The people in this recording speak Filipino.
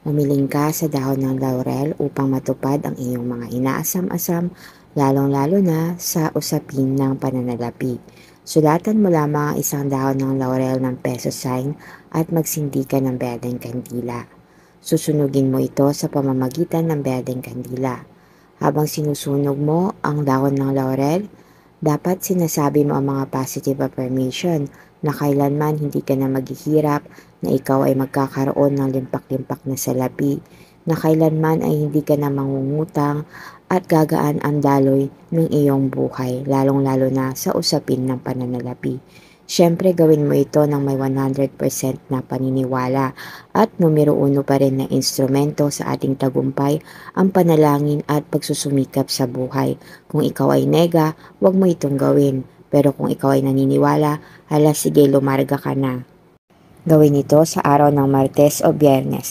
Umiling ka sa dahon ng laurel upang matupad ang iyong mga inaasam-asam, lalong-lalo na sa usapin ng pananalapi. Sulatan mo lamang ang isang dahon ng laurel ng peso sign at magsindi ka ng berdeng kandila. Susunugin mo ito sa pamamagitan ng berdeng kandila. Habang sinusunog mo ang dahon ng laurel, dapat sinasabi mo ang mga positive affirmation na kailanman hindi ka na maghihirap, na ikaw ay magkakaroon ng limpak-limpak na salapi, na kailanman ay hindi ka na mangungutang at gagaan ang daloy ng iyong buhay, lalong-lalo na sa usapin ng pananalapi. Siyempre gawin mo ito ng may 100% na paniniwala at numero uno pa rin na instrumento sa ating tagumpay ang panalangin at pagsusumikap sa buhay. Kung ikaw ay nega, huwag mo itong gawin. Pero kung ikaw ay naniniwala, hala sige lumarga ka na. Gawin ito sa araw ng Martes o Biyernes.